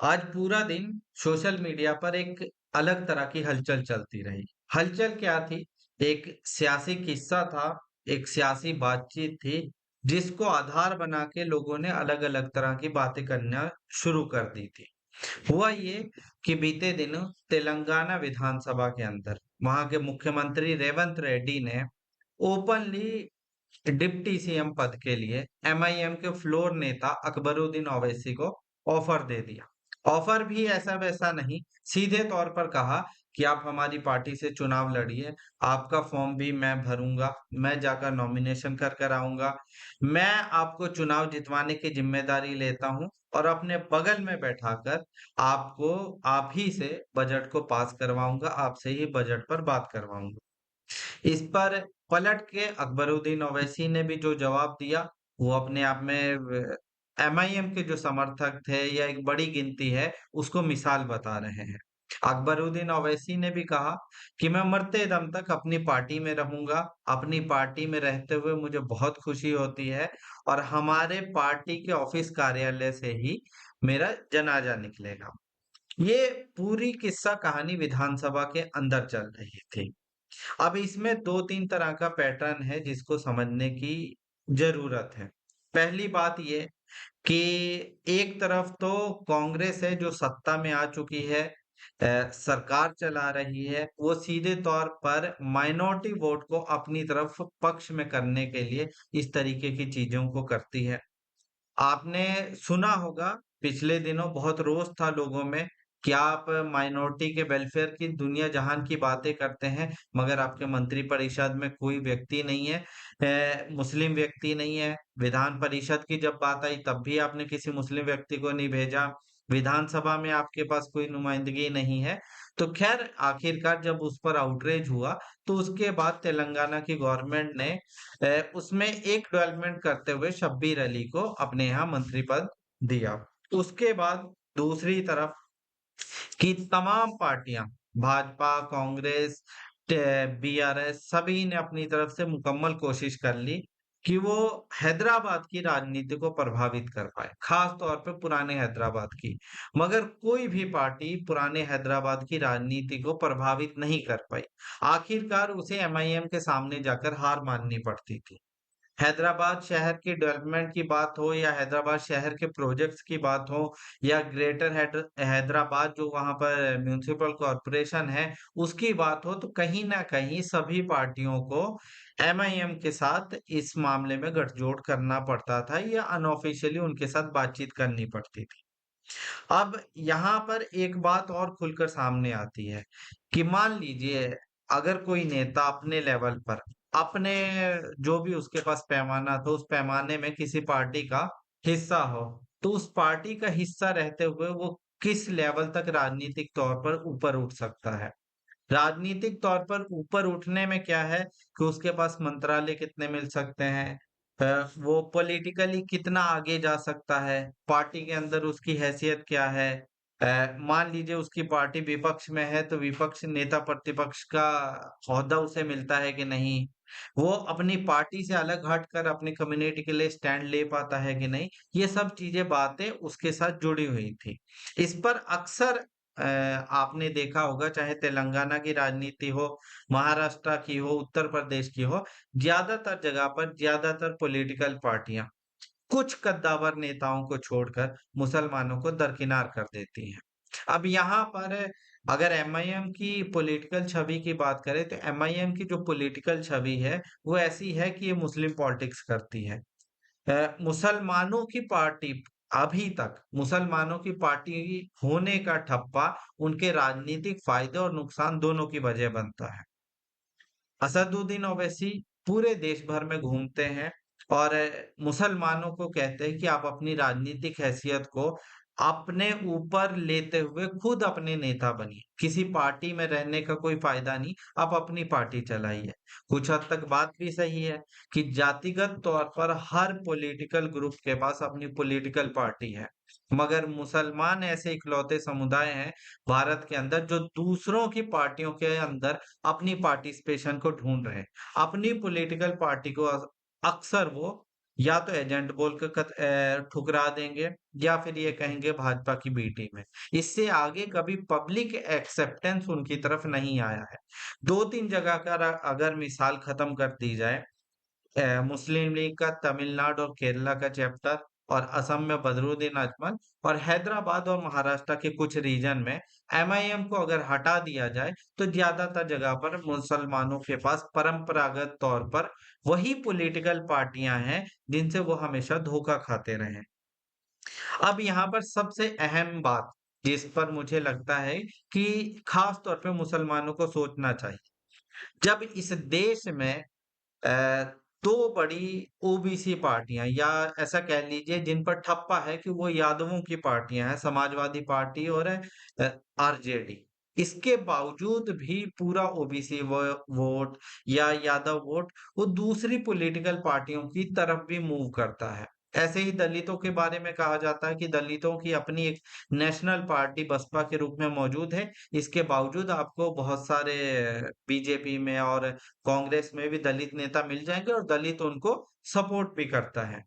आज पूरा दिन सोशल मीडिया पर एक अलग तरह की हलचल चलती रही। हलचल क्या थी? एक सियासी किस्सा था, एक सियासी बातचीत थी, जिसको आधार बना के लोगों ने अलग-अलग तरह की बातें करना शुरू कर दी थी। हुआ ये कि बीते दिनों तेलंगाना विधानसभा के अंदर वहां के मुख्यमंत्री रेवंत रेड्डी ने ओपनली डिप्टी सीएम पद के लिए एमआईएम के फ्लोर नेता अकबरुद्दीन ओवैसी को ऑफर दे दिया। ऑफर भी ऐसा वैसा नहीं, सीधे तौर पर कहा कि आप हमारी पार्टी से चुनाव लड़िए, आपका फॉर्म भी मैं भरूंगा, मैं जाकर नॉमिनेशन कर कर आऊंगा, मैं आपको चुनाव जितवाने की जिम्मेदारी लेता हूं और अपने बगल में बैठाकर आपको आप ही से बजट को पास करवाऊंगा, आपसे ही बजट पर बात करवाऊंगा। इस पर पलट के अकबरुद्दीन ओवैसी ने भी जो जवाब दिया, वो अपने आप में एमआईएम के जो समर्थक थे या एक बड़ी गिनती है, उसको मिसाल बता रहे हैं। अकबरुद्दीन ओवैसी ने भी कहा कि मैं मरते दम तक अपनी पार्टी में रहूँगा, अपनी पार्टी में रहते हुए मुझे बहुत खुशी होती है और हमारे पार्टी के ऑफिस कार्यालय से ही मेरा जनाज़ा निकलेगा। ये पूरी किस्सा कहानी विधानसभा के अंदर चल रही थी। अब इसमें 2-3 तरह का पैटर्न है जिसको समझने की ज़रूरत है। पहली बात ये कि एक तरफ तो कांग्रेस है जो सत्ता में आ चुकी है, सरकार चला रही है, वो सीधे तौर पर माइनॉरिटी वोट को अपनी तरफ पक्ष में करने के लिए इस तरीके की चीज़ों को करती है। आपने सुना होगा पिछले दिनों बहुत रोष था लोगों में कि आप माइनॉरिटी के वेलफेयर की दुनिया जहान की बातें करते हैं, मगर आपके मंत्रिपरिषद में कोई व्यक्ति नहीं है, मुस्लिम व्यक्ति नहीं है। विधान परिषद की जब बात आई तब भी आपने किसी मुस्लिम व्यक्ति को नहीं भेजा। विधानसभा में आपके पास कोई नुमाइंदगी नहीं है। तो खैर आखिरकार जब उस पर आउटरीच हुआ, तो उसके बाद तेलंगाना की गवर्नमेंट ने उसमें एक डेवलपमेंट करते हुए शब्बीर अली को अपने यहाँ मंत्री पद दिया। उसके बाद दूसरी तरफ की तमाम पार्टियां भाजपा, कांग्रेस, बीआरएस सभी ने अपनी तरफ से मुकम्मल कोशिश कर ली कि वो हैदराबाद की राजनीति को प्रभावित कर पाए, खास तौर पे पुराने हैदराबाद की। मगर कोई भी पार्टी पुराने हैदराबाद की राजनीति को प्रभावित नहीं कर पाई। आखिरकार उसे एमआईएम के सामने जाकर हार माननी पड़ती थी। हैदराबाद शहर की डेवलपमेंट की बात हो या हैदराबाद शहर के प्रोजेक्ट्स की बात हो या ग्रेटर हैदराबाद जो वहाँ पर म्युनिसिपल कॉर्पोरेशन है, उसकी बात हो तो कहीं न कहीं सभी पार्टियों को एमआईएम के साथ इस मामले में गठजोड़ करना पड़ता था या अनऑफिशियली उनके साथ बातचीत करनी पड़ती थी। अब यहाँ पर एक बात और खुलकर सामने आती है कि मान लीजिए अगर कोई नेता अपने लेवल पर अपने जो भी उसके पास पैमाना था उस पैमाने में किसी पार्टी का हिस्सा हो, तो उस पार्टी का हिस्सा रहते हुए वो किस लेवल तक राजनीतिक तौर पर ऊपर उठ सकता है। राजनीतिक तौर पर ऊपर उठने में क्या है कि उसके पास मंत्रालय कितने मिल सकते हैं, वो पॉलिटिकली कितना आगे जा सकता है, पार्टी के अंदर उसकी हैसियत क्या है। मान लीजिए उसकी पार्टी विपक्ष में है तो विपक्ष नेता प्रतिपक्ष का ओहदा उसे मिलता है कि नहीं, वो अपनी पार्टी से अलग हटकर अपनी कम्युनिटी के लिए स्टैंड ले पाता है कि नहीं, ये सब चीजें बातें उसके साथ जुड़ी हुई थी। इस पर अक्सर आपने देखा होगा चाहे तेलंगाना की राजनीति हो, महाराष्ट्र की हो, उत्तर प्रदेश की हो, ज्यादातर जगह पर ज्यादातर पॉलिटिकल पार्टियां कुछ कद्दावर नेताओं को छोड़कर मुसलमानों को दरकिनार कर देती हैं। अब यहाँ पर अगर एमआईएम की पॉलिटिकल छवि की बात करें तो एमआईएम की जो पॉलिटिकल छवि है वो ऐसी है कि ये मुस्लिम पॉलिटिक्स करती है। मुसलमानों की पार्टी अभी तक मुसलमानों की पार्टी होने का ठप्पा उनके राजनीतिक फायदे और नुकसान दोनों की वजह बनता है। असदुद्दीन ओवैसी पूरे देश भर में घूमते हैं और मुसलमानों को कहते हैं कि आप अपनी राजनीतिक हैसियत को अपने ऊपर लेते हुए खुद अपने नेता बनिए। किसी पार्टी में रहने का कोई फायदा नहीं, आप अपनी पार्टी चलाइए। कुछ हद तक बात भी सही है कि जातिगत तौर पर हर पॉलिटिकल ग्रुप के पास अपनी पॉलिटिकल पार्टी है। मगर मुसलमान ऐसे इकलौते समुदाय हैं भारत के अंदर जो दूसरों की पार्टियों के अंदर अपनी पार्टिसिपेशन को ढूँढ रहे हैं। अपनी पॉलिटिकल पार्टी को अक्सर वो या तो एजेंट बोल के ठुकरा देंगे या फिर ये कहेंगे भाजपा की बी टीम है। इससे आगे कभी पब्लिक एक्सेप्टेंस उनकी तरफ नहीं आया है। 2-3 जगह का अगर मिसाल खत्म कर दी जाए, मुस्लिम लीग का तमिलनाडु और केरला का चैप्टर और असम में बदरुद्दीन अजमल और हैदराबाद और महाराष्ट्र के कुछ रीजन में एमआईएम को अगर हटा दिया जाए तो ज्यादातर जगह पर मुसलमानों के पास परंपरागत तौर पर वही पॉलिटिकल पार्टियां हैं जिनसे वो हमेशा धोखा खाते रहे हैं। अब यहाँ पर सबसे अहम बात जिस पर मुझे लगता है कि खास तौर पे मुसलमानों को सोचना चाहिए, जब इस देश में अ, 2 बड़ी ओबीसी पार्टियाँ या ऐसा कह लीजिए जिन पर ठप्पा है कि वो यादवों की पार्टियाँ हैं, समाजवादी पार्टी और आरजेडी। इसके बावजूद भी पूरा ओबीसी वोट या यादव वोट वो दूसरी पॉलिटिकल पार्टियों की तरफ भी मूव करता है। ऐसे ही दलितों के बारे में कहा जाता है कि दलितों की अपनी एक नेशनल पार्टी बसपा के रूप में मौजूद है। इसके बावजूद आपको बहुत सारे बीजेपी में और कांग्रेस में भी दलित नेता मिल जाएँगे और दलित उनको सपोर्ट भी करता है।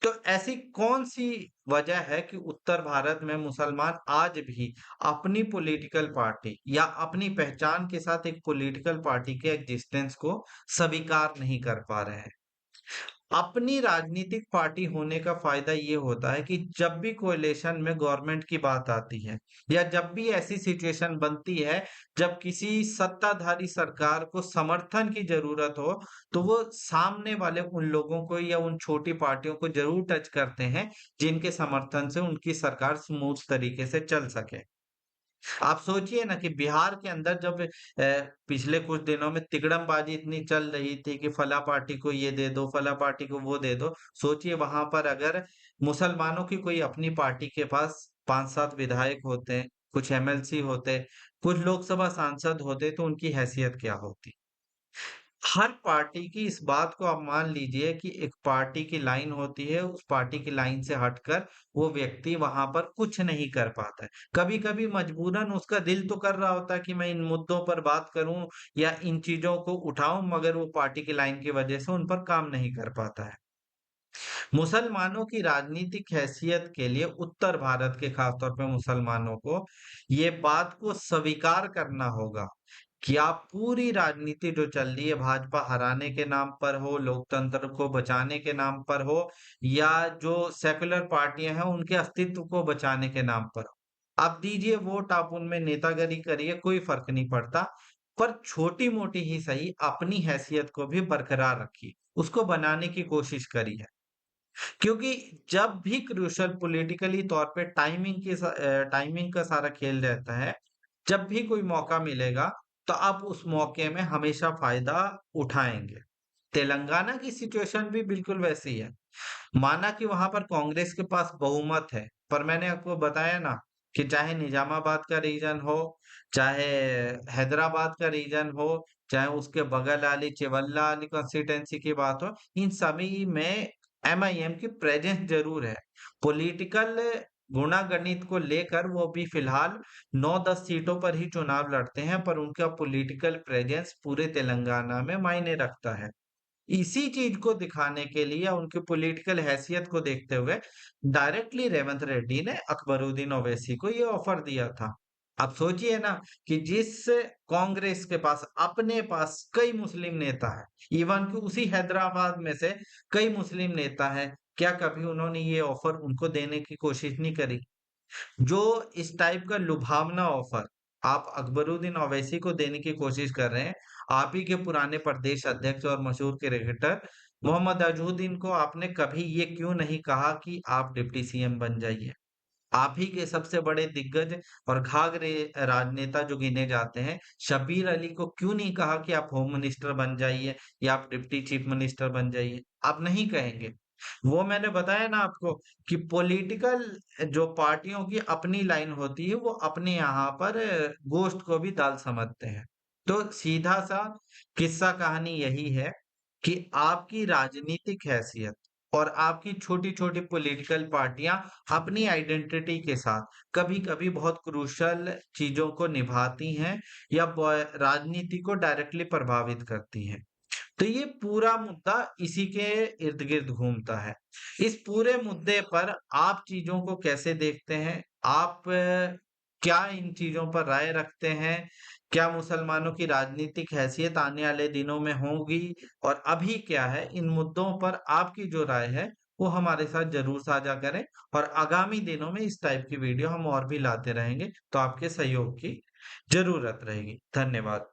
तो ऐसी कौन-सी वजह है कि उत्तर भारत में मुसलमान आज भी अपनी पॉलिटिकल पार्टी या अपनी पहचान के साथ एक पॉलिटिकल पार्टी के एक्जिस्टेंस को स्वीकार नहीं कर पा रहे हैं? अपनी राजनीतिक पार्टी होने का फ़ायदा ये होता है कि जब भी कोएलिशन में गवर्नमेंट की बात आती है या जब भी ऐसी सिचुएशन बनती है, जब किसी सत्ताधारी सरकार को समर्थन की ज़रूरत हो, तो वो सामने वाले उन लोगों को या उन छोटी पार्टियों को ज़रूर टच करते हैं, जिनके समर्थन से उनकी सरकार स्मूथ तरीके से चल सके। आप सोचिए ना कि बिहार के अंदर जब पिछले कुछ दिनों में तिकड़मबाजी इतनी चल रही थी कि फला पार्टी को ये दे दो, फला पार्टी को वो दे दो। सोचिए वहां पर अगर मुसलमानों की कोई अपनी पार्टी के पास 5-7 विधायक होते, कुछ एमएलसी होते, कुछ लोकसभा सांसद होते तो उनकी हैसियत क्या होती? हर पार्टी की इस बात को आप मान लीजिए कि एक पार्टी की लाइन होती है, उस पार्टी की लाइन से हटकर वो व्यक्ति वहाँ पर कुछ नहीं कर पाता है। कभी-कभी मजबूरन उसका दिल तो कर रहा होता है कि मैं इन मुद्दों पर बात करूँ या इन चीज़ों को उठाऊँ, मगर वो पार्टी की लाइन की वजह से उन पर काम नहीं कर पाता है। मुसलमानों की राजनीतिक हैसियत के लिए उत्तर भारत के खासतौर पे मुसलमानों को ये बात को स्वीकार करना होगा कि आप पूरी राजनीति जो चल रही है भाजपा हराने के नाम पर हो, लोकतंत्र को बचाने के नाम पर हो या जो सेकुलर पार्टियां हैं उनके अस्तित्व को बचाने के नाम पर हो। आप दीजिए वोट, आप उनमें नेतागिरी करिए, कोई फर्क नहीं पड़ता। पर छोटी-मोटी ही सही अपनी हैसियत को भी बरकरार रखिए, उसको बनाने की कोशिश करिए। क्योंकि जब भी क्रूशियल पॉलिटिकली तौर पे टाइमिंग का सारा खेल रहता है, जब भी कोई मौका मिलेगा, तो आप उस मौके में हमेशा फ़ायदा उठाएँगे। तेलंगाना की सिचुएशन भी बिल्कुल वैसी है। माना कि वहाँ पर कांग्रेस के पास बहुमत है, पर मैंने आपको बताया ना कि चाहे निजामाबाद का रीजन हो, चाहे हैदराबाद का रीजन हो, चाहे उसके बगल वाली चिवल्ला वाली कंस्टिट्यूएंसी की बात हो, इन सभी में एमआईएम की प्रेजेंस ज़रूर है। पॉलिटिकल गुणागणित को लेकर वो भी फिलहाल 9-10 सीटों पर ही चुनाव लड़ते हैं, पर उनका पॉलिटिकल प्रेजेंस पूरे तेलंगाना में मायने रखता है। इसी चीज़ को दिखाने के लिए या उनकी पॉलिटिकल हैसियत को देखते हुए डायरेक्टली रेवंत रेड्डी ने अकबरुद्दीन ओवैसी को ये ऑफर दिया था। अब सोचिए ना कि जिस कांग्रेस के पास अपने पास कई मुस्लिम नेता हैं, इवन कि उसी हैदराबाद में से कई मुस्लिम नेता हैं, क्या कभी उन्होंने ये ऑफर उनको देने की कोशिश नहीं करी? जो इस टाइप का लुभावना ऑफर आप अकबरुद्दीन ओवैसी को देने की कोशिश कर रहे हैं, आप ही के पुराने प्रदेश अध्यक्ष और मशहूर क्रिकेटर मोहम्मद अजहरुद्दीन को आपने कभी ये क्यों नहीं कहा कि आप डिप्टी सीएम बन जाइए? आप ही के सबसे बड़े दिग्गज और घाघरे राजनेता जो गिने जाते हैं, शब्बीर अली को क्यों नहीं कहा कि आप होम मिनिस्टर बन जाइए या आप डिप्टी चीफ मिनिस्टर बन जाइए? आप नहीं कहेंगे। वो मैंने बताया ना आपको कि पॉलिटिकल जो पार्टियों की अपनी लाइन होती है, वो अपने यहाँ पर गोश्त को भी दाल समझते हैं। तो सीधा-सा किस्सा कहानी यही है कि आपकी राजनीतिक हैसियत और आपकी छोटी-छोटी पॉलिटिकल पार्टियाँ अपनी आइडेंटिटी के साथ कभी-कभी बहुत क्रूशियल चीज़ों को निभाती हैं या ब राजनीति को डायरेक्टली प्रभावित करती हैं। तो ये पूरा मुद्दा इसी के इर्द-गिर्द घूमता है। इस पूरे मुद्दे पर आप चीज़ों को कैसे देखते हैं? आप क्या इन चीज़ों पर राय रखते हैं? क्या मुसलमानों की राजनीतिक हैसियत आने वाले दिनों में होगी और अभी क्या है? इन मुद्दों पर आपकी जो राय है, वो हमारे साथ ज़रूर साझा करें और आगामी दिनों में इस टाइप की वीडियो हम और भी लाते रहेंगे, तो आपके सहयोग की ज़रूरत रहेगी। धन्यवाद।